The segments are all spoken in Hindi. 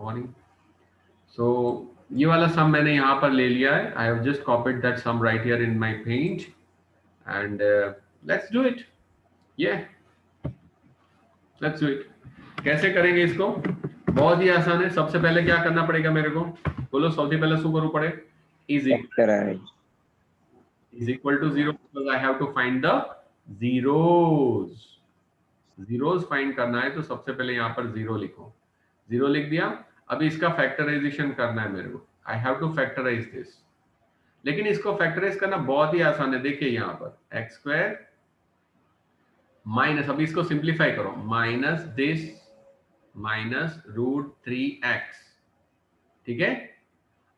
मॉर्निंग। सो ये वाला सम मैंने यहाँ पर ले लिया है। I have just copied that sum right here in my page and let's do it. ये लेट्स डू इट। कैसे करेंगे इसको? बहुत ही आसान है। सबसे पहले क्या करना पड़ेगा मेरे को? बोलो, सबसे पहले शू करूँ पड़े? Is equal to zero, because I have to find the zeros. Zeros find करना है तो सबसे पहले यहाँ पर जीरो लिखो। जीरो लिख दिया। अभी इसका फैक्टराइजेशन करना है मेरे को। I have to factorise this. लेकिन इसको फैक्टराइज करना बहुत ही आसान है। देखिए यहाँ पर एक्स स्क्वायर माइनस, अभी इसको सिंप्लीफाई करो, माइनस दिस माइनस √3x। ठीक है,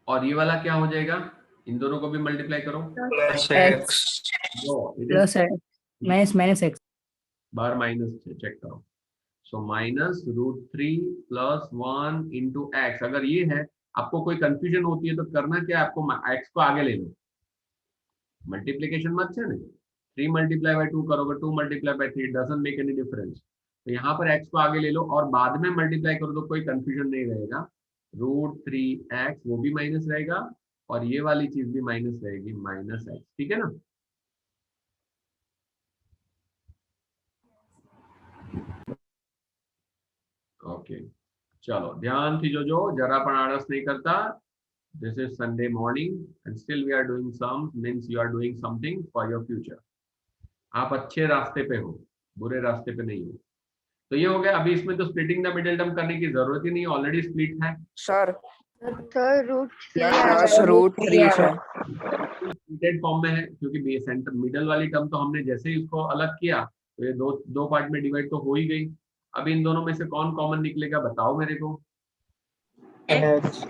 और ये वाला क्या हो जाएगा? इन दोनों को भी मल्टीप्लाई करो। Plus x plus minus x बार माइनस चेक करो। So minus √3 plus 1 into x. अगर ये है, आपको कोई कंफ्यूजन होती है तो करना क्या है आपको? एक्स को आगे ले लो, मल्टीप्लीकेशन मत है ना। 3 मल्टीप्लाई बाय 2 करोगे, 2 multiply by 3, doesn't make any difference. तो यहाँ पर एक्स को आगे ले लो और बाद में मल्टीप्लाई करो तो कोई कंफ्यूजन नहीं रहेगा। √3x वो भी माइनस रहेगा और ये वाली चीज भी माइनस रहेगी, माइनस एक्स। ठीक है ना? ओके, चलो ध्यान थी जो जरा पण आलस नहीं करता। This is Sunday morning and still we are doing sum, means you are doing something for your future. आप अच्छे रास्ते पे हो, बुरे रास्ते पे नहीं हो। तो ये हो गया। अभी इसमें तो स्प्लिटिंग द मिडिल टर्म करने की जरूरत ही नहीं, ऑलरेडी स्प्लिट है। Sir plus √3 sir splitted form में है क्योंकि सेंटर मिडल वाली टर्म तो हमने जैसे ही उसको अलग किया तो ये दो दो पार्ट में डिवाइड तो हो ही गई। अब इन दोनों में से कौन कॉमन निकलेगा बताओ मेरे को? एक्स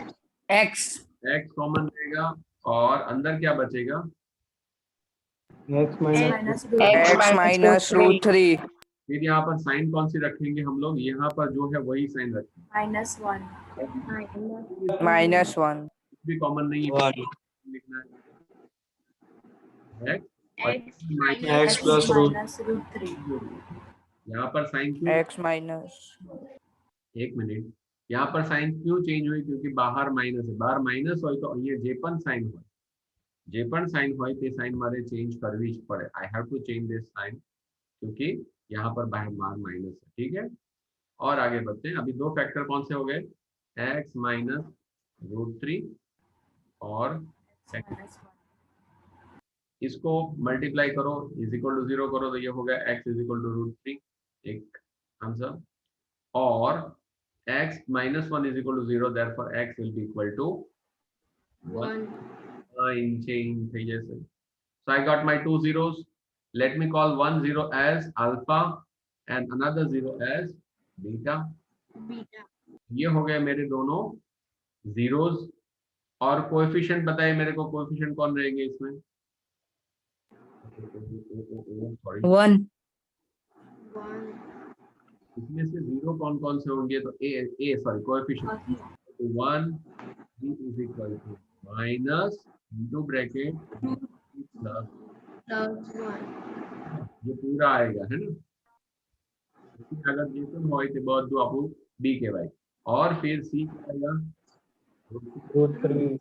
एक्स कॉमन रहेगा और अंदर क्या बचेगा? एक्स माइनस √3 फिर यहाँ पर साइन कौन सी रखेंगे हम लोग? यहाँ पर जो है वही साइन रखेंगे, -1 भी कॉमन नहीं है, लिखना है x plus √3। यहाँ पर साइन क्यों? एक्स माइनस एक मिनट, यहाँ पर साइन क्यों चेंज हुई? क्योंकि बाहर माइनस है। बाहर माइनस हो तो ये जे पण साइन हो, जे पण साइन हो ते साइन मारे चेंज करवी ज पड़े। I have to change this sign क्योंकि यहाँ पर बाहर माइनस है। ठीक है, और आगे बढ़ते हैं। अभी दो फैक्टर कौन से हो गए? x माइनस √3 और इसको मल्टीप्लाई करो, इज इक्वल टू 0 करो तो ये हो गया x इज इक्वल टू √3, एक आंसर। और x minus 1 is equal to 0, therefore x will be equal to 1। Change थे जैसे। So I got my two zeros. Let me call one zero as alpha and another zero as beta. ये हो गए मेरे दोनों zeros। और कोएफिशिएंट बताइए मेरे को, कोएफिशिएंट कौन रहेंगे इसमें? सॉरी, 1 इसमें से जीरो कौन कौन से होंगे? तो a sorry coefficient 1 is equal to minus into bracket plus, ये पूरा आएगा है ना। अगर जे पण હોય તે બધું આપણું b કહેવાય। और फिर c आएगा √3।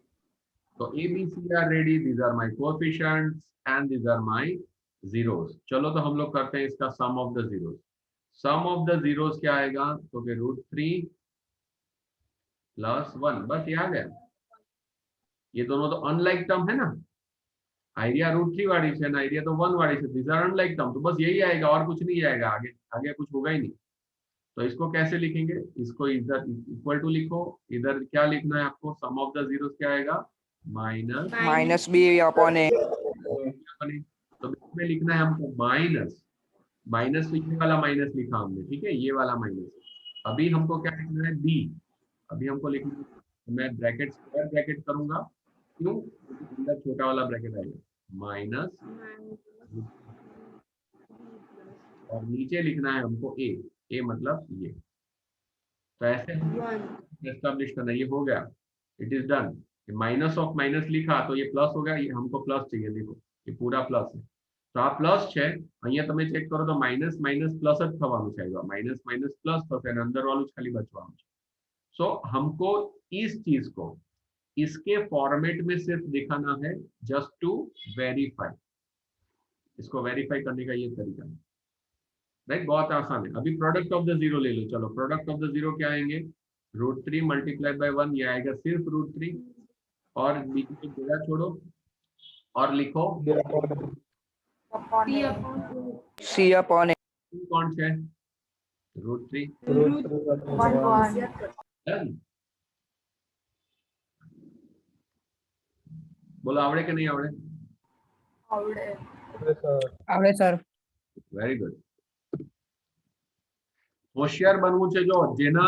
तो a b c are ready, these are my coefficients and these are my zeros. चलो तो हम लोग करते हैं इसका sum of the zeros. Sum of the zeros क्या आएगा? तो फिर √3 प्लस 1, बस ये आ गया। ये दोनों तो अनलाइक टर्म है ना, आइडिया √3 वाली से ना, आइडिया तो 1 वाली से, दीज आर अनलाइक टर्म, तो बस यही आएगा और कुछ नहीं आएगा, आगे आगे कुछ होगा ही नहीं। तो इसको कैसे लिखेंगे? इसको इधर इक्वल टू लिखो, इधर क्या लिखना है आपको? सम ऑफ द जीरोस क्या आएगा? माइनस -b/a तो इसमें लिखना है हमको माइनस, माइनस लिखने वाला माइनस लिखा हमने, ठीक है, ये वाला माइनस। अभी हमको क्या लिखना है? बी। अभी हमको लिखना है, मैं ब्रैकेट स्क्वायर ब्रैकेट करूंगा, क्यों? अंदर छोटा वाला ब्रैकेट आएगा, माइनस, और नीचे लिखना है हमको ए मतलब ये। तो ऐसे एस्टैब्लिश करना, ये हो गया, it is done. Minus of minus लिखा तो ये प्लस हो गया, ये हमको प्लस चाहिए, देखो ये पूरा प्लस है। तो आप प्लस છે અહીંયા તમે ચેક કરો તો માઇનસ માઇનસ પ્લસ જ થવાનું છે, માઇનસ માઇનસ પ્લસ થશે અને અંદર વાળું જ ખાલી બચવાનું છે। सो हमको इस चीज को इसके फॉर्मेट में सिर्फ दिखाना है, जस्ट टू वेरीफाई। इसको वेरीफाई करने का ये तरीका है, राइट? बहुत आसान है। अभी प्रोडक्ट ऑफ द जीरो ले लो। चलो प्रोडक्ट ऑफ द जीरो क्या आएंगे? √3 मल्टीप्लाइड बाय 1, ये आएगा सिर्फ √3, और बीच में जगह छोड़ो और लिखो C upon A. कौन सा है? √3। Done? बोलो आवड़े के नहीं आवड़े? आवड़े सर। Very good. होशियार बनવું છે જો જેના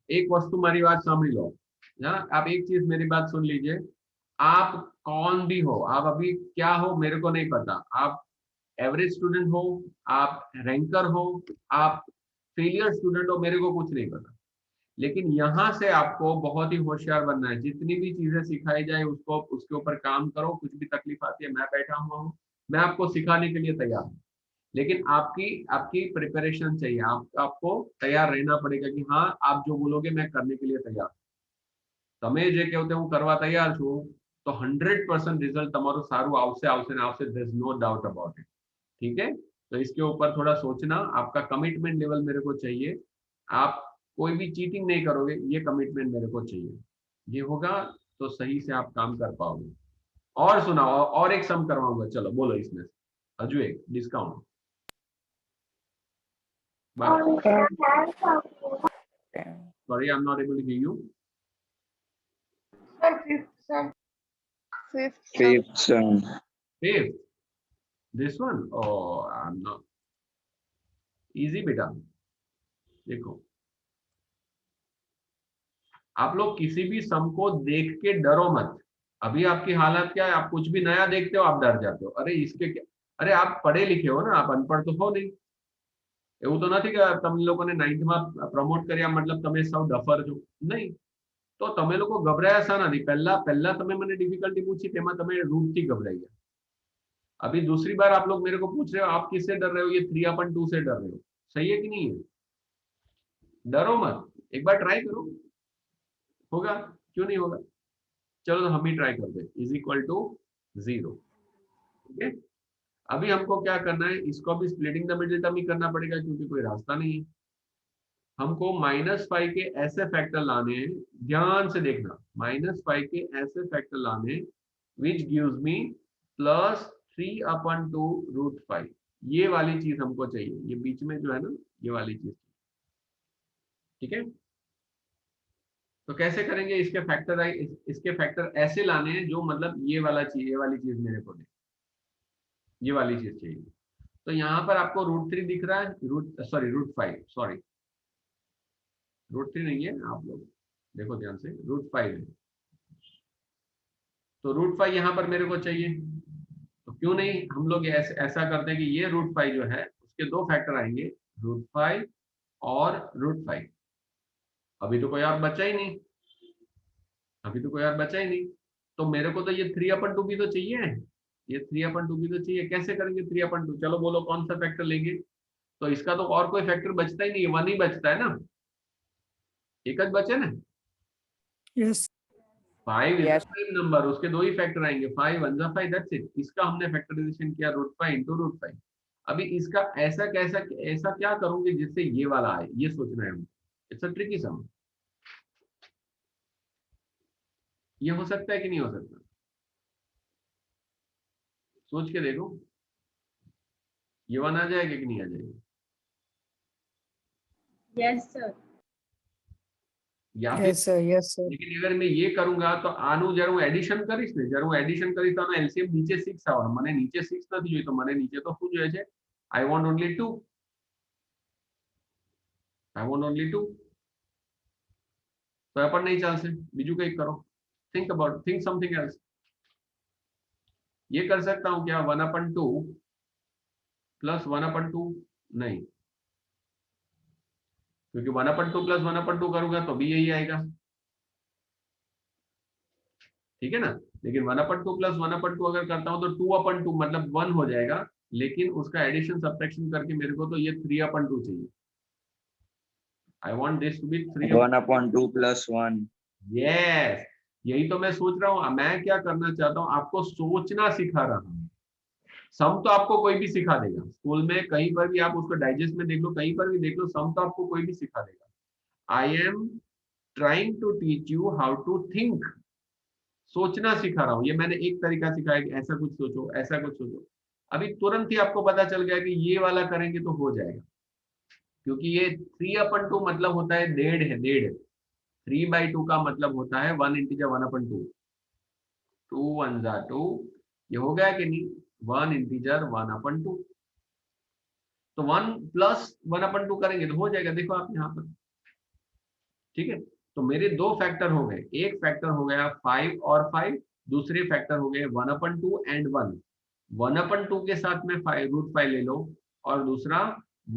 એક वस्तु મારી વાત સાંભળી लो ना, आप एक चीज मेरी बात सुन लीजिए। आप कौन भी हो, आप अभी क्या हो मेरे को नहीं पता, आप एवरेज स्टूडेंट हो, आप रैंकर हो, आप फेलियर स्टूडेंट हो, मेरे को कुछ नहीं पता, लेकिन यहाँ से आपको बहुत ही होशियार बनना है। जितनी भी चीजें सिखाई जाए उसको उसके ऊपर काम करो। कुछ भी तकलीफ आती है, मैं बैठा हुआ हूँ, मैं आपको सिखाने के लिए तैयार हूँ, लेकिन आपकी आपकी प्रिपरेशन चाहिए। आपको तैयार रहना पड़ेगा कि हाँ आप जो बोलोगे मैं करने के लिए तैयार हूँ। તમે જે કહો તે હું કરવા તૈયાર છું, તો 100% रिजल्ट તમારું સારું આવશે આવશે ને આવશે, there is no doubt about it. ठीक है, तो इसके ऊपर थोड़ा सोचना, आपका कमिटमेंट लेवल मेरे को चाहिए। आप कोई भी चीटिंग नहीं करोगे, ये कमिटमेंट मेरे को चाहिए। ये होगा तो सही से आप काम कर पाओगे। और सुनाओ, और एक सम करवाऊंगा, चलो बोलो इसमें से अजू एक discount. Sorry, I'm not able to hear you. Fifth sum. Fifth. This one? Oh, I'm not. Easy बेटा। देखो, आप लोग किसी भी सम को देख के डरो मत। अभी आपकी हालत क्या है? आप कुछ भी नया देखते हो आप डर जाते हो, अरे इसके क्या, अरे आप पढ़े लिखे हो ना, आप अनपढ़ तो हो नहीं। એવું તો નથી કે તમે લોકોને 9th માં પ્રમોટ કર્યા મતલબ તમે સૌ ડફર છો, નહીં। તો તમે લોકો ગભરાયા શા નથી? પહેલા તમે મને ડિફિકલ્ટી પૂછી તેમાં તમે રૂટથી ગભરાઈ ગયા। अभी दूसरी बार आप लोग मेरे को पूछ रहे हो आप किससे डर रहे हो? ये 3/2 से डर रहे हो। सही है कि नहीं है? डरो मत, एक बार ट्राई करो, होगा क्यों नहीं होगा। चलो तो हम ही ट्राई करते हैं। Is equal to 0। ठीक है, अभी हमको क्या करना है, इसको भी स्प्लिटिंग द मिडिल टर्म ही करना पड़ेगा क्योंकि कोई रास्ता नहीं है। हमको -5 के ऐसे फैक्टर लाने हैं, ध्यान से देखना, -5 के ऐसे फैक्टर लाने विच गिव्स मी +3/2 √5। ये वाली चीज हमको चाहिए, ये बीच में जो है ना, ये वाली चीज। ठीक है, तो कैसे करेंगे? इसके फैक्टर ऐसे लाने हैं जो मतलब ये वाली चीज मेरे को दे, ये वाली चीज चाहिए। तो यहाँ पर आपको √3 दिख रहा है, √5, सॉरी √3 नहीं है, आप लोग देखो ध्यान से, √5 है। तो √5 यहाँ पर मेरे को चाहिए, तो क्यों नहीं हम लोग ऐसा करते हैं कि ये √5 जो है उसके दो फैक्टर आएंगे, √5 और √5। अभी तो कोई और बचा ही नहीं, तो मेरे को तो ये 3/2 भी तो चाहिए, ये 3/2 भी तो चाहिए। कैसे करेंगे 3/2? चलो बोलो कौन सा फैक्टर लेंगे। तो इसका तो और कोई फैक्टर बचता ही नहीं है, 1 ही बचता है ना, एक ज बचे ना। Yes 5 is Yes. Prime number, उसके दो ही फैक्टर आएंगे, 5 1 जा 5, दैट्स इट। इसका हमने फैक्टराइजेशन किया √5 × √5। अभी इसका ऐसा क्या करूंगी जिससे ये वाला आए, ये सोचना है हमको। इट्स अ ट्रिकी सम। ये हो सकता है कि नहीं हो सकता? सोच के देखो, ये वन आ जाएगा कि नहीं आ जाएगा? Yes, sir. या फिर यस सर यस सर लेकिन अगर मैं ये करूंगा तो આનું જ્યારે હું એડિશન કરીશ ને, જ્યારે હું એડિશન કરીશ તો આનો એલસીએમ નીચે 6 આવવાનો, મને નીચે 6 નથી જોઈતો, મને નીચે તો શું જોઈએ છે? I want only 2. તો એ પણ નહીં ચાલશે, બીજું કંઈક કરો, think something else। ये कर सकता हूँ क्या 1/2 + 1/2? नहीं, क्योंकि 1/2 + 1/2 करूंगा तो भी यही आएगा, ठीक है ना। लेकिन 1/2 + 1/2 अगर करता हूं तो 2/2 मतलब 1 हो जाएगा, लेकिन उसका एडिशन सब्ट्रैक्शन करके मेरे को तो ये 3/2 चाहिए। I want this to be 3 1/2 + 1. Yes, यही तो मैं सोच रहा हूँ। मैं क्या करना चाहता हूँ, आपको सोचना सिखा रहा हूँ। सम तो आपको कोई भी सिखा देगा, स्कूल में कहीं पर भी आप उसको डाइजेस्ट में देख लो, कहीं पर भी देख लो, सम तो आपको कोई भी सिखा देगा। I am trying to teach you how to think, सोचना सिखा रहा हूँ। ये मैंने एक तरीका सिखाया कि ऐसा कुछ सोचो, ऐसा कुछ सोचो। अभी तुरंत ही आपको पता चल गया कि ये वाला करेंगे तो हो जाएगा, क्योंकि ये 3/2 मतलब होता है 1.5 है, 1.5। 3/2 का मतलब होता है 1 इंटीजर 1/2, 2 1 जा 2, ये हो गया कि नहीं, 1 इंटीजर 1/2। तो 1 + 1/2 करेंगे तो हो जाएगा, देखो आप यहाँ पर। ठीक है, तो मेरे दो फैक्टर हो गए, एक फैक्टर हो गया 5 और 5, दूसरे फैक्टर हो गए 1/2 एंड 1। 1/2 के साथ में √5 ले लो, और दूसरा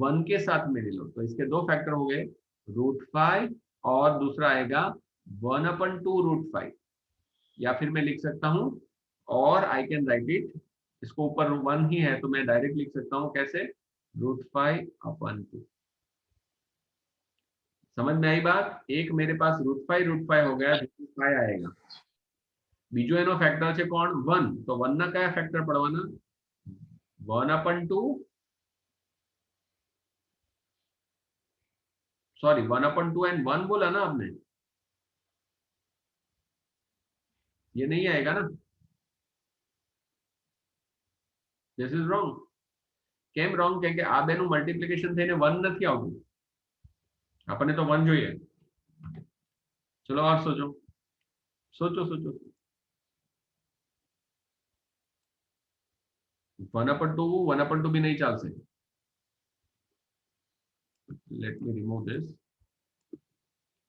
1 के साथ में ले लो, तो इसके दो फैक्टर हो गए √5, और दूसरा आएगा 1/2 √5। या फिर मैं लिख सकता हूं, और आई कैन राइट इट, इसको ऊपर 1 ही है तो मैं डायरेक्ट लिख सकता हूं, कैसे, √5/2। समझ में आई बात? एक मेरे पास √5 हो गया, 5 आएगा। बीजो एनो फैक्टर છે કોણ? 1, તો 1 ના કયા ફેક્ટર પડવાના? 1/2, सॉरी 1/2 एंड 1 बोला ना आपने, ये नहीं आएगा ना, दिस इज रॉन्ग। કેમ રોંગ? કેમ કે આ બેનું મલ્ટીપ્લિકેશન થઈને 1 નથી આવતું, આપણને તો 1 જોઈએ। ચલો और सोचो सोचो सोचो। 1/2 भी नहीं ચાલશે। लेट मी रिमूव दिस,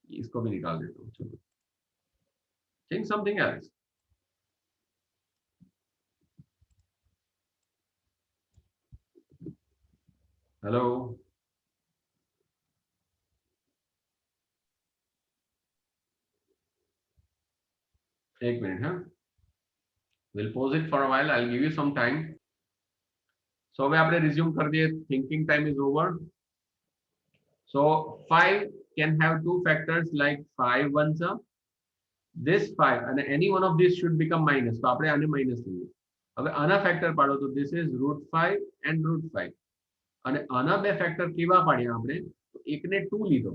इसको भी निकाल देता हूँ। चलो, थिंक समथिंग एल्स। हेलो, एक मिनट, हाँ, we'll pause it for a while, I'll give you some time। so હવે આપણે resume कर दिए, thinking time is over। so 5 can have two factors like 5 ones are this 5 and any one of these should become minus, તો આપણે આને માઈનસ લઈએ। હવે આના ફેક્ટર પાડો તો this is √5 and √5, અને આના બે ફેક્ટર કેવા પાડ્યા આપણે? તો એકને 2 લીધો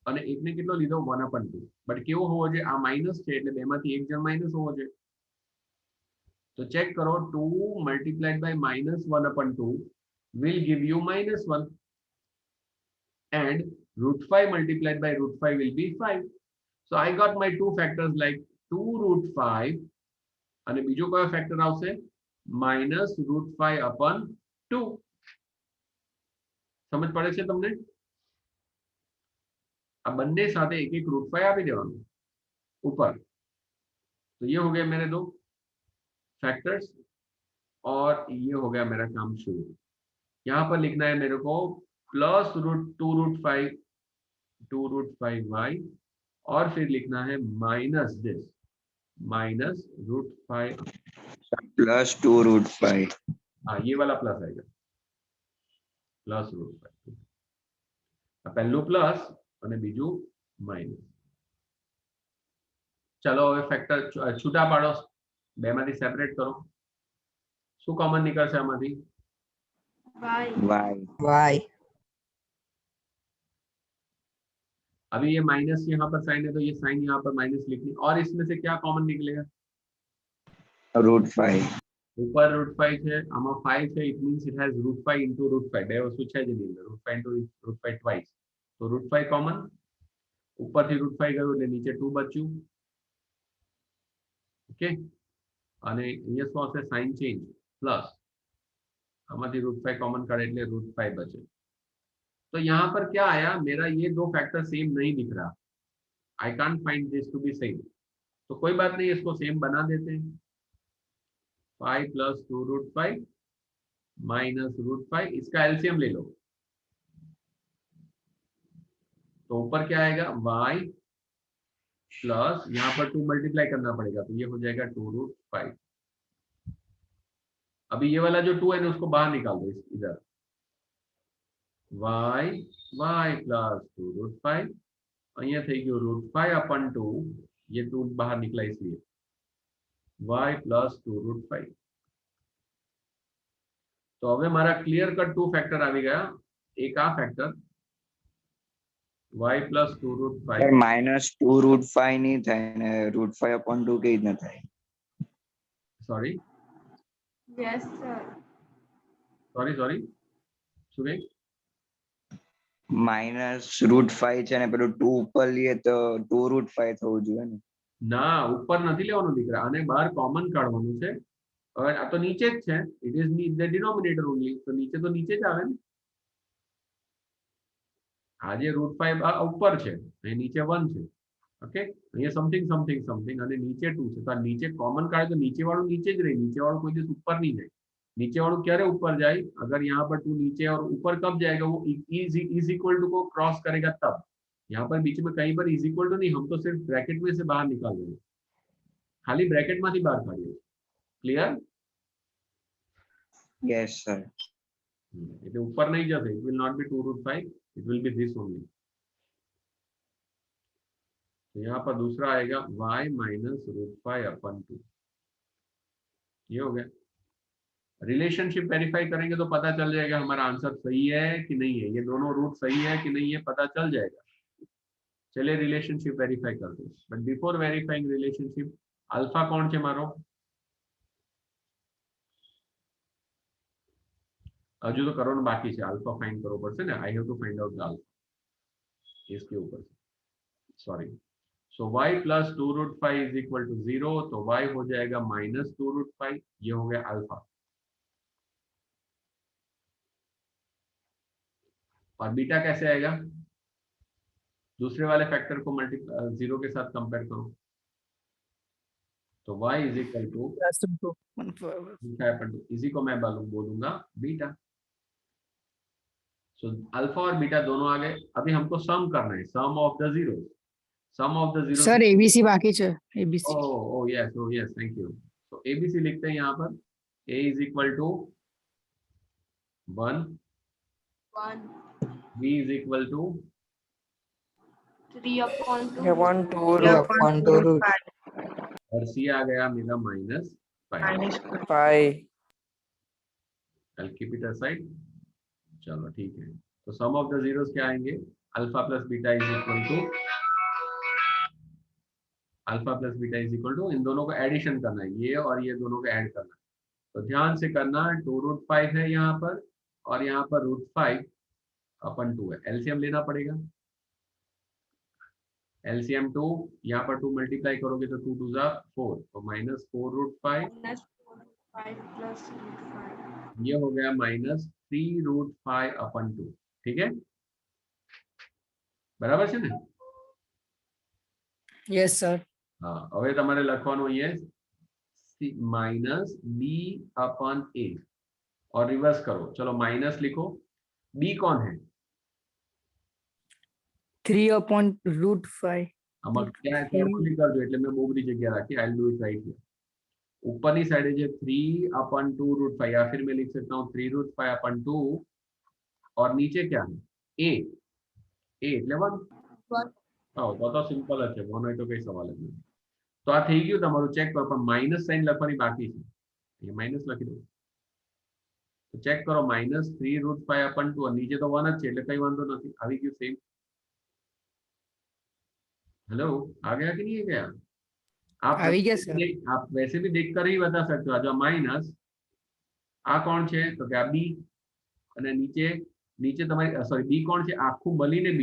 અને એકને કેટલો લીધો? 1/2। બટ કેવો હોવો જોઈએ? આ માઈનસ છે એટલે બેમાંથી એક જણ માઈનસ હોવો જોઈએ। तो चेक करो, 2 multiplied by -1/2 will give you -1, and √5 multiplied by √5 will be 5। so I got my two factors like 2√5 અને બીજો કયો ફેક્ટર આવશે? -√5/2। સમજ પડે છે તમને? આ બંને સાથે એક એક √5 આપી દેવાનું ऊपर। तो ये हो गया मेरे दो फैक्टर्स, और ये हो गया मेरा काम शुरू। यहाँ पर लिखना है मेरे को +2√5y, और फिर लिखना है माइनस दिस, -√5। + 2√5. हाँ, ये वाला प्लस आएगा, +√5। पहलू प्लस અને બીજું માઇનસ। ચલો હવે ફેક્ટર છૂટા પાડો, બેમાંથી સેપરેટ કરો। શું કોમન નીકળશે આમાંથી? Y. Y. अभी ये माइनस यहाँ पर साइन है तो ये साइन यहाँ पर माइनस लिखनी, और इसमें से क्या कॉमन निकलेगा? √5. ऊपर √5 है, આમાં 5 છે, it means it has √5 into √5, બે વસ્તુ છે જ એની અંદર, √5 into √5 twice, तो √5 कॉमन, ઉપરથી √5 ગયું એટલે નીચે 2 બચ્યું। ઓકે, અને અહીંયા શું આવશે? સાઇન ચેન્જ પ્લસ, આમાંથી √5 कॉमन કાઢે એટલે √5 बचे। तो यहाँ पर क्या आया? मेरा ये दो फैक्टर सेम नहीं दिख रहा, I can't find this to be same. तो कोई बात नहीं, इसको सेम बना देते हैं। 5 + 2√5 -√5, इसका एलसीएम ले लो, तो ऊपर क्या आएगा? y प्लस, यहाँ पर 2 मल्टीप्लाई करना पड़ेगा, तो ये हो जाएगा 2√5। अभी ये वाला जो 2 है ना, उसको बाहर निकाल दो इधर, y plus 2 root 5 અહીંયા થઈ ગયું √5 upon 2 ये 2 બહાર નીકળા इसलिए y plus 2 √5 તો હવે મારા ક્લિયર કટ 2 ફેક્ટર આવી ગયા એક આ ફેક્ટર y plus 2 √5 સર -2 √5 નહીં થાય ને √5 upon 2 કેવી રીતના થાય? Sorry Yes, sir. સોરી શું કહે -√5 છે ને પેલું 2 ઉપર લઈએ તો 2 √5 થવું જોઈએ ને. ના ઉપર નથી લેવાનું દીકરા આને બહાર કોમન કાઢવાનું છે હવે આ તો નીચે જ છે it is the denominator only તો નીચે જ આવે ને આ જે √5 ઉપર છે અહીં નીચે 1 છે ઓકે અહીંયા સમથિંગ અને નીચે 2 છે તો આ નીચે કોમન કાઢે તો નીચે વાળું નીચે જ રહે નીચे वालों कोई દિવસ ऊपर नहीं जाए नीचे वालों क्यारे ऊपर जाए अगर यहाँ पर 2 नीचे और ऊपर कब जाएगा वो इज इक्वल टू को क्रॉस करेगा तब यहाँ पर बीच में कहीं पर इज इक्वल टू नहीं हम तो सिर्फ ब्रैकेट में से बाहर निकाल रहे हैं खाली ब्रैकेट में बाहर काढ़िए क्लियर યસ સર. એટલે ઉપર નહીં જશે it will not be 2 √5 it will be this only तो यहाँ पर दूसरा आएगा y minus √5 upon 2 ये हो गया रिलेशनशिप वेरीफाई करेंगे तो पता चल जाएगा हमारा आंसर सही है कि नहीं है ये दोनों रूट सही है कि नहीं है पता चल जाएगा चलिए रिलेशनशिप वेरीफाई कर दो but before verifying relationship alpha कौन છે મારો હજુ તો કરવાનું બાકી છે अल्फा फाइंड કરવો પડશે ને I have to find out the alpha इसके ऊपर sorry so y plus 2 √5 is equal to 0 तो y हो जाएगा minus 2 √5 ये हो गया अल्फा और बीटा कैसे आएगा दूसरे वाले फैक्टर को मल्टीप्लाई 0 के साथ कंपेयर करो तो y is equal to इसी को मैं बोलूंगा बीटा सो अल्फा और बीटा दोनों आ गए अभी हमको सम करना है sum of the zero sir ABC बाकी છે ABC oh yes thank you so abc लिखते हैं यहाँ पर a is equal to 1 1, b is equal to 3 upon 2. 3 upon 2 root और c आ गया मेरा -5 5 I'll keep it aside चलो ठीक है तो सम ऑफ द जीरोस क्या आएंगे alpha plus beta is equal to इन दोनों को एडिशन करना है ये और ये दोनों को ऐड करना है तो ध्यान से करना 2 √5 है यहाँ पर और यहाँ पर √5 अपन 2 है एलसीएम लेना पड़ेगा एलसीएम 2 यहाँ पर 2 मल्टीप्लाई करोगे तो 2 2 जा 4 तो -4 √5 Minus 4 5 plus √5. ये हो गया -3 √5 upon 2 ठीक है बराबर છે ને यस सर हाँ હવે તમારે લખવાનું અહીંયા -b upon a और रिवर्स करो चलो माइनस लिखो b कौन है 3 upon √5 આમાં क्या કેલ્ક્યુલેટ કરજો એટલે મેં બહુ બધી જગ્યા રાખી I will do it right here ऊपरनी साइड है 3 upon 2 √5 या फिर मैं लिख सकता हूँ 3 √5 upon 2 और नीचे क्या है a એટલે 1 हाँ तो सिंपल है वन હોય તો કઈ સવાલ જ નથી તો આ થઈ ગયું તમારું ચેક કરો પણ માઈનસ સાઇન લખવાની બાકી છે ये माइनस લખી દો तो चेक करो -3 √5 upon 2 और नीचे तो 1 જ છે એટલે કઈ વાંધો નથી આવી ગયું સેમ हेलो आ गया कि नहीं गया आप આવી ગયા સર आप वैसे भी देखकर ही बता सकते हो जो माइनस आ कौन છે તો કે આ b અને નીચે તમારી સોરી b કોણ છે આખું મળીને b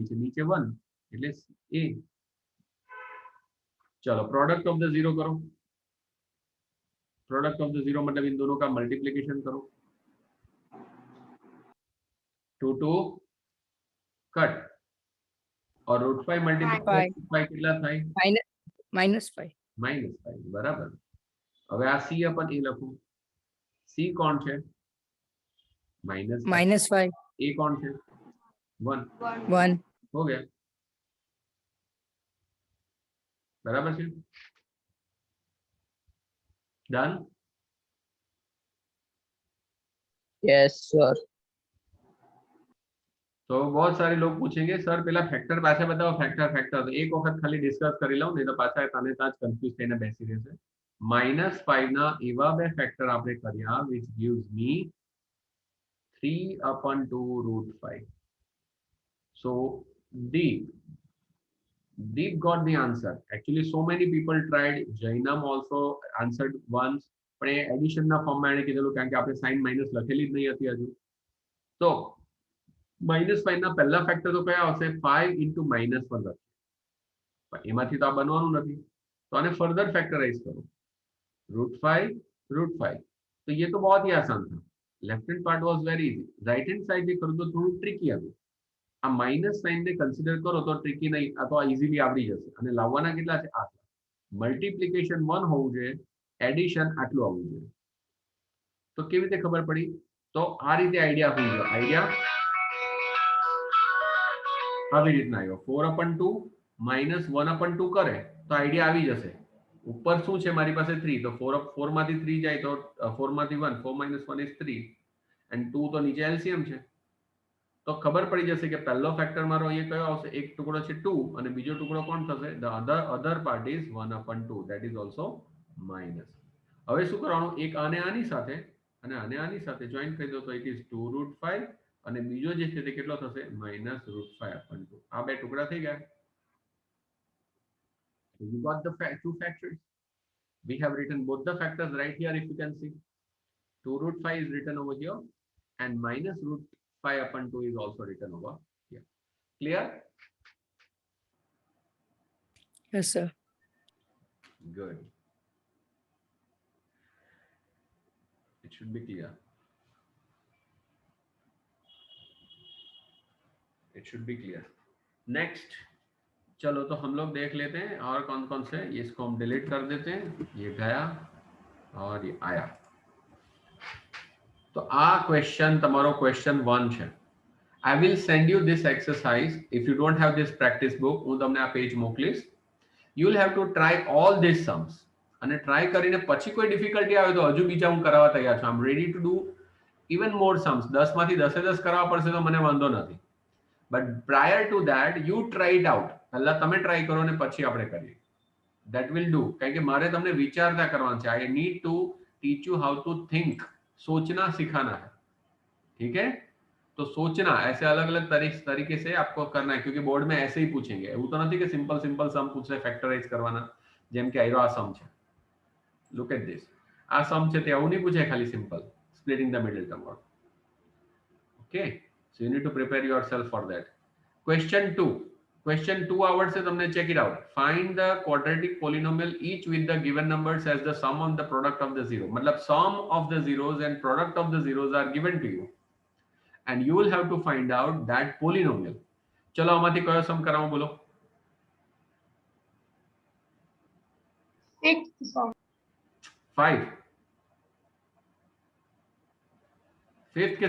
છે નીચે 1 એટલે a चलो प्रोडक्ट ऑफ द जीरो करो प्रोडक्ट ऑफ द जीरो मतलब इन दोनों का मल्टीप्लिकेशन करो 2 2 कट और √5 मल्टीप्लाई 5 કેટલા થાય -5 -5 બરાબર હવે આ c अपन a લખું c કોણ છે -5 a કોણ છે 1 1 हो गया बराबर છે डन यस सर तो बहुत सारे लोग पूछेंगे सर પેલા ફેક્ટર પાછા બતાવો ફેક્ટર ફેક્ટર તો એક વખત ખાલી ડિસ્કસ કરી લઉં નહીં તો પાછા તાને તાજ કન્ફ્યુઝ થઈને બેસી રહેશે -5 ના એવા બે ફેક્ટર આપણે કર્યા which gives me 3/2 √5. So Deep got the answer. Actually, so many people tried. Jainam also answered once. પણ એ એડિશન ના ફોર્મમાં એને કીધેલું કારણ કે આપણે સાઇન માઇનસ લખેલી જ નહીં હતી હજુ. તો -5 ના પહેલા ફેક્ટર તો કયા આવશે 5 * -1 લખીએ. પણ એમાંથી તો આ બનવાનું નથી. તો આને ફર્ધર ફેક્ટરાઇઝ કરો. √5. तो ये तो बहुत ही आसान था. Left hand part was very easy. Right hand side में करूँ तो थोड़ा ट्रिकी હતું. આ માઇનસ સાઇન ને કન્સિડર કરો તો ટ્રિકી નહીં, આ તો ઇઝીલી આવડી જશે. અને લાવવાના કેટલા છે? આટલા. મલ્ટીપ્લિકેશન 1 હોવું જોઈએ, એડિશન આટલું આવવું જોઈએ. તો કેવી રીતે ખબર પડી? તો આ રીતે આઈડિયા હોઈ ગયો. આઈડિયા આવી રીતના આવ્યો. 4/2 - 1/2 કરે તો આઈડિયા આવી જશે. ઉપર શું છે મારી પાસે 3, તો 4 માંથી 3 જાય તો 4 માંથી 1, 4 - 1 is 3 and 2 તો નીચે એલસીએમ છે. તો ખબર પડી જશે કે પહેલો ફેક્ટર મારો અહીંયા કયો આવશે? એક ટુકડો છે 2 અને બીજો ટુકડો કોણ થશે? The other part is 1/2 that is also minus. હવે શું કરવાનું? એક આને આની સાથે અને આને આની સાથે જોઈન કરી દો તો it is 2 √5 અને બીજો જે છે તે કેટલો થશે? -√5/2. આ બે ટુકડા થઈ ગયા. You got the two factors. We have written both the factors right here if you can see. 2 √5 is written over here and -√5/2 is also written over here. Clear? Yes, sir. Good. It should be clear. It should be clear. Next, चलो तो हम लोग देख लेते हैं और कौन कौन से. इसको हम डिलीट कर देते हैं. ये गया और ये आया. तो आ क्वेश्चन તમારો ક્વેશ્ચન 1 છે. I will send you this exercise. If you don't have this practice book, હું તમને આ પેજ મોકલીશ. You will have to try all these sums. અને ટ્રાય કરીને પછી કોઈ ડિફિકલ્ટી આવે તો હજુ બીજા હું કરાવવા તૈયાર છું. I am ready to do even more sums. 10 માંથી 10 કરાવવા પડશે તો મને વાંધો નથી. But prior to that, you try it out. પહેલા તમે ટ્રાય કરો ને પછી આપણે કરીએ. That will do. કારણ કે મારે તમને વિચારતા કરવાનું છે. I need to teach you how to think. सोचना सिखाना है. ठीक है? तो सोचना ऐसे अलग अलग तरीके से आपको करना है क्योंकि बोर्ड में ऐसे ही पूछेंगे. એવું તો નથી કે સિમ્પલ સમ પૂછે ફેક્ટરાઇઝ કરવાના જેમ કે આયરો આ સમ છે. Look at this. આ સમ છે તે આવું નહીં પૂછે ખાલી simple splitting the middle term out. Okay? So you need to prepare yourself for that. Question 2 આવડશે તમને. check it out. Find the quadratic polynomial each with the given numbers as the sum of the product of the zero. मतलब sum of the zeros and product of the zeros are given to you and you will have to find out that polynomial. चलो આમાંથી કયો સમ કરાવું બોલો? 5 5th के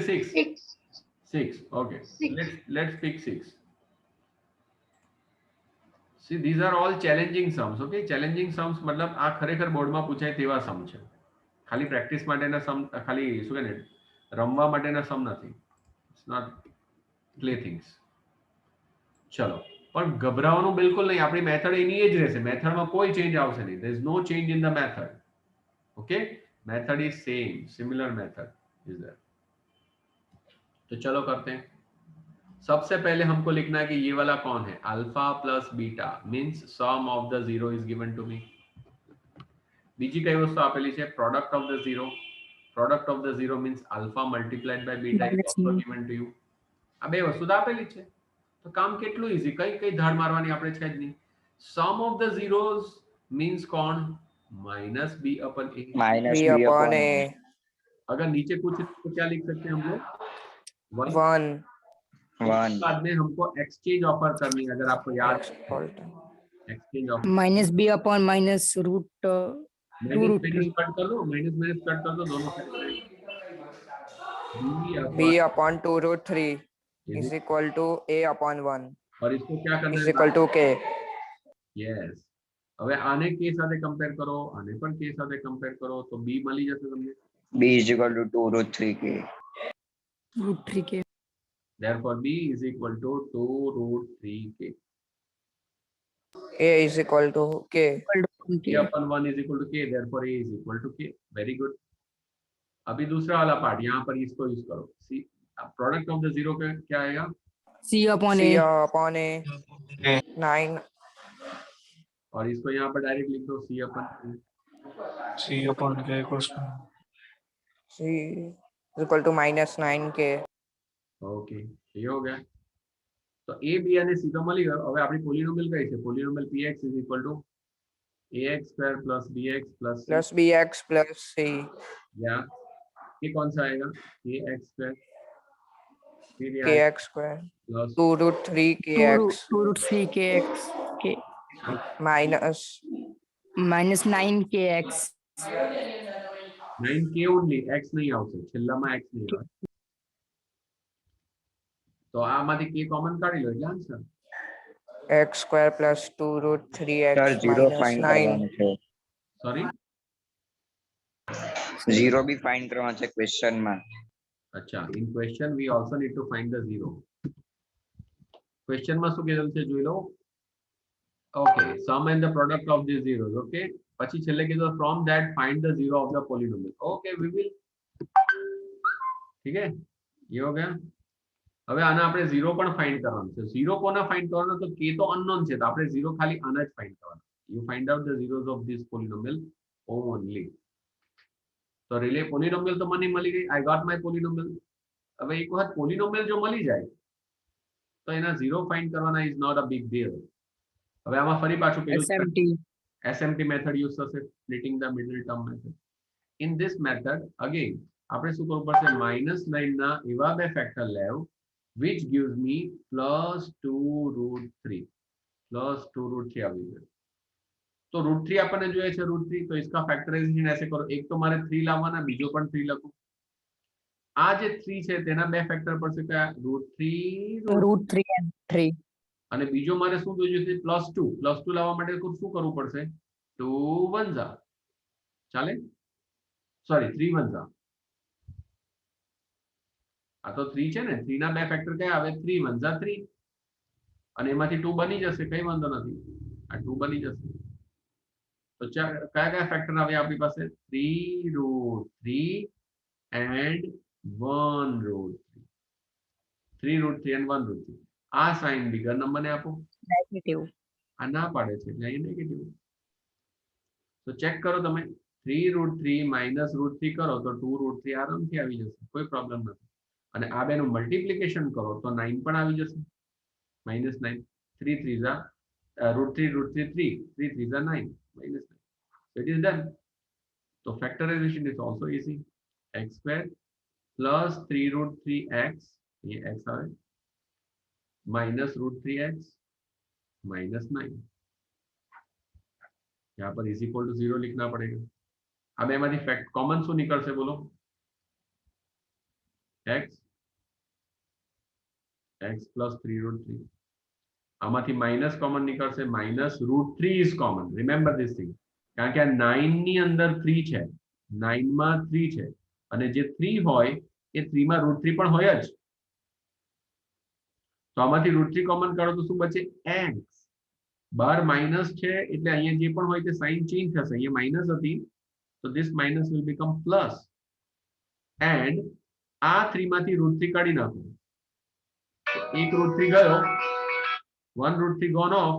6 okay. Let's pick 6. See, these are all challenging sums. Okay, challenging sums मतलब આ ખરેખર બોર્ડમાં પૂછાય તેવા સમ છે. ખાલી પ્રેક્ટિસ માટેના સમ, ખાલી શું કહે ને રમવા માટેના સમ નથી. It's not play things. ચલો પણ ગભરાવાનું બિલકુલ નહીં. આપણી મેથડ એની જ રહેશે. મેથડમાં કોઈ ચેન્જ આવશે નહીં. There is no change in the method. Okay, method is same, similar method is there. तो चलो करते हैं. सबसे पहले हमको लिखना है कि ये वाला कौन है? Alpha plus beta means sum of the zero is given to me. बीजी कई वस्तु आपेली है product of the zero. Product of the zero means alpha multiplied by beta is also given to you. आ बे वस्तु आपेली है तो काम કેટલું ઈઝી. કઈ ધાડ મારવાની આપણે છે જ નહીં. સમ ઓફ ધ ઝીરોઝ मीन्स कौन? -b/a. -b/a. अगर नीचे कुछ तो क्या लिख सकते हैं हम लोग? 1 बाद में हमको एक्सचेंज ऑफर करनी है. अगर आपको याद एक्सचेंज ऑफर -b/-√2√3 कट कर दो. माइनस कट कर दो दोनों side. b/2√3 is equal to a/1 और इसको क्या करना is है? equal to k. यस. હવે આને કે સાથે કમ્પેર કરો, આને પણ કે સાથે કમ્પેર કરો તો b મળી જશે તમને. b is equal to 2√3k. √3k. therefore b is equal to 2 root 3k. A is equal to K. k upon 1 is equal to k, therefore a is equal to k. Very good. अभी दूसरा वाला पार्ट, यहाँ पर इसको यूज करो. सी प्रोडक्ट ऑफ द जीरो का क्या आएगा? C upon C A. upon A. 9. और इसको यहाँ पर डायरेक्ट लिख दो c upon C upon K equals to C is equal to -9K. Okay, ये हो गया. તો a b અને c તો મળી ગયો. હવે આપણી પોલિનોમિયલ કઈ છે? પોલિનોમિયલ px is equal to ax square plus bx plus c. Plus BX plus C. या ये कौन सा आएगा? ax square फिर ये KX square. Plus 2 root 3 2 KX. root 3 kx. K. Minus Minus 9 kx. 9k only, x નહીં આવશે, છેલ્લામાં x નહીં આવે. તો આમાંથી k કોમન કાઢી લો એટલે answer. X square plus 2 root 3X sir zero minus find 9. કરવાનું છે. સોરી, ઝીરો બી ફાઇન્ડ કરવાનો છે ક્વેશ્ચન માં. અચ્છા, in question we also need to find the zero. ક્વેશ્ચનમાં શું કીધું છે જોઈ લો. Okay, sum and the product of these zeros. Okay, પછી છેલ્લે કીધું from that find the zero of the polynomial. Okay, we will. ઠીક है, ये हो गया. હવે આના આપણે ઝીરો પણ ફાઇન્ડ કરવાનું છે. ઝીરો કોના ફાઇન્ડ કરવાનો? તો k તો અનનોન છે, તો આપણે ઝીરો ખાલી આના જ ફાઇન્ડ કરવાના. You find out the zeros of this polynomial only. તો રિલે પોલિનોમિયલ તો મને મળી ગઈ. I got my polynomial. હવે એક વખત પોલિનોમિયલ જો મળી જાય તો એના ઝીરો ફાઇન્ડ કરવાના is not a big deal. હવે આમાં ફરી પાછું પેલું SMT. SMT મેથડ યુઝ થશે, splitting the middle term method. In this method again આપણે શું કરવું પડશે? -9 ના એવા બે ફેક્ટર લેવ which gives me plus 2 root 3 plus 2 root 3 આવી ગયું. तो रूट 3 આપણને જોઈએ છે रूट 3, तो इसका फैक्टराइजेशन ऐसे करो. एक तो मारे 3 लाववाना, બીજો પણ 3 લખું. આ જે 3 છે તેના બે ફેક્ટર પડશે કયા? Root 3 Root 3 and 3. અને બીજો મારે શું જોઈએ છે? +2. +2 લાવવા માટે શું કરવું પડશે? 2 1 જા ચાલે, સોરી 3 1 જા. આ તો 3 છે ને, 3 ના બે ફેક્ટર કયા આવે? 3 1 જા 3 અને એમાંથી 2 બની જશે, કઈ વાંધો નથી, આ 2 બની જશે. તો કયા કયા ફેક્ટર આવે આપણી પાસે? 3 root 3 and 1 root 3. 3 root 3 and 1 root 3. આ સાઇન બિગર નંબરને આપો. Negative. આ ના પાડે છે એટલે અહીં નેગેટિવ. તો ચેક કરો તમે, 3 root 3 minus root 3 કરો તો 2 root 3 આરામથી આવી જશે, કોઈ પ્રોબ્લેમ નથી. અને આ બેનું મલ્ટીપ્લિકેશન કરો તો 9 પણ આવી જશે. -9 3 3 જા root 3 3 3 3 જા 9 -9. So it is done. So factorization is also easy. X square plus 3 root 3x, ये x आए, minus root 3x minus 9. यहाँ पर is equal to 0 लिखना पड़ेगा. अब हमारी फैक्ट कॉमन शू निकल से बोलो? x plus 3 root 3. આમાંથી માઇનસ કોમન નીકળશે, minus route 3 is common. Remember this thing, કારણ કે આ 9 ની અંદર 3 છે, 9 માં 3 છે અને જે 3 હોય એ 3 માં રૂટ 3 પણ હોય જ. તો આમાંથી રૂટ 3 કોમન કાઢો તો શું બચે? x. બહાર માઇનસ છે એટલે અહીંયા જે પણ હોય તે સાઇન ચેન્જ થશે. અહીંયા માઇનસ હતી તો this minus will become plus and આ 3 માંથી રૂટ 3 કાઢી નાખો. એક રૂટ 3 ગયો, 1 root 3 gone off,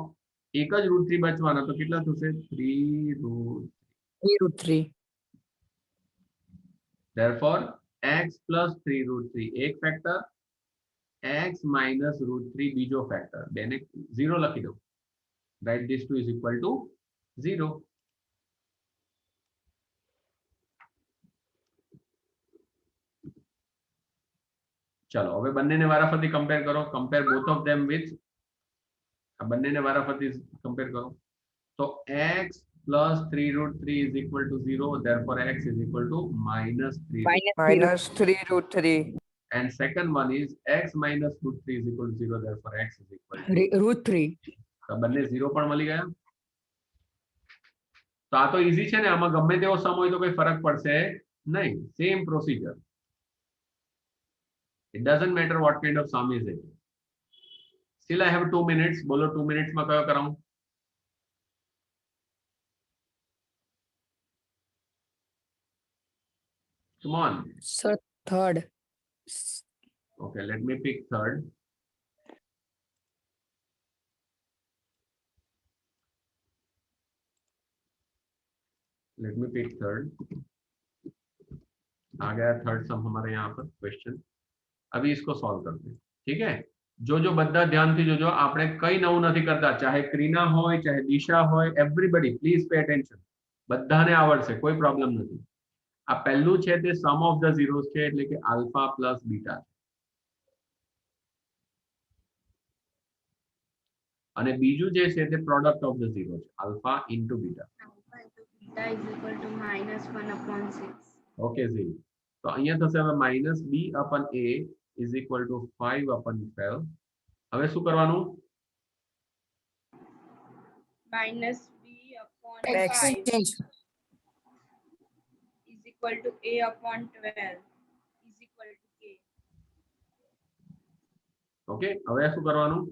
એક જ root 3 બચવાના, તો કેટલા થશે? 3 root 3. therefore x plus 3 root 3 એક ફેક્ટર, x minus root 3 બીજો ફેક્ટર, બેને 0 લખી દો. write this 2 is equal to 0. ચલો હવે બંનેને વારાફરતી કમ્પેર કરો. Compare both of them with, આ બંનેને વારાફરતી કમ્પેર કરો. તો x plus 3 root 3 is equal to 0, therefore x is equal to -3. minus 3 root 3. And second one is x minus root 3 is equal to 0, therefore x is equal to Root 3. તો બંને 0 પણ મળી ગયા. તો આ તો ઈઝી છે ને, આમાં ગમે તેવો સમ હોય તો કોઈ ફરક પડશે નહીં. Same procedure, It doesn't matter what kind of sum is it. Still I have 2 minutes. बोलो 2 minutes में क्या कराऊं? Come on. Sir third. Okay, let me pick third. Let me pick third. आ गया थर्ड सम हमारे यहाँ पर क्वेश्चन. अभी इसको सॉल्व करते हैं. ठीक है. जो जो બધા ધ્યાનથી જોજો. આપણે કઈ નવું નથી કરતા. ચાહે ક્રીના હોય, ચાહે દિશા હોય, everybody please pay attention. બધાને આવડશે, કોઈ પ્રોબ્લેમ નથી. આ પહેલું છે તે સમ ઓફ ધ ઝીરોસ છે, એટલે કે આલ્ફા પ્લસ બીટા. અને બીજું જે છે તે પ્રોડક્ટ ઓફ ધ ઝીરો છે, alpha into beta. Alpha into beta is equal to -1/6. Okay ji. તો અહીંયા થશે હવે minus b upon a is equal to 5/12. હવે શું કરવાનું? Minus b upon X. 5 is equal to a upon 12 is equal to k. Okay, હવે શું કરવાનું?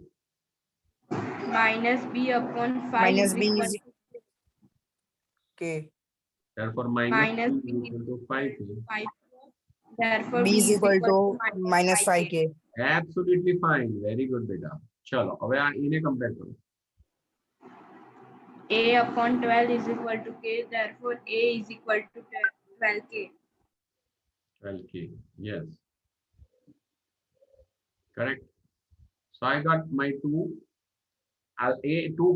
Minus b upon 5 Minus is b equal is to K. therefore Minus minus b b is equal to 5k. 5. Therefore, B is equal to minus 5K. Absolutely fine. Very good beta. चलो હવે આ એને કમ્પેર કરો. a upon 12 is equal to k. Therefore, a is equal to 12k. 12k. Yes. Correct. So I got my two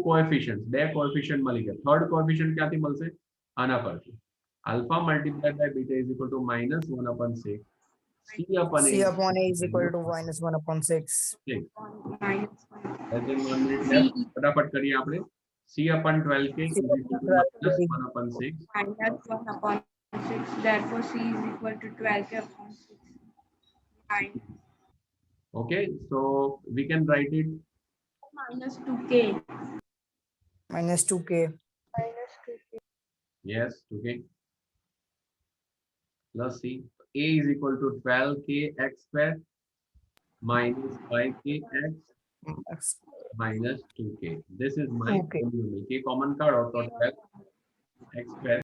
coefficients. બે coefficient મળી ગયા. Third coefficient ક્યાંથી મળશે? આના પરથી. Alpha multiplied by beta is equal to -1/6. C upon C upon A is equal to -1/6. Minus 1. Less than 1 minute left. ફટાફટ કરીએ આપણે. C upon 12k is equal to -1/6. Minus 1/6. Therefore, c is equal to 12k upon 6. Okay, so we can write it Minus 2k. Minus 2K. yes, okay. Plus C. A is equal to 12k x square minus 5k x minus 2k. This is my 2K. common card out of 12 x square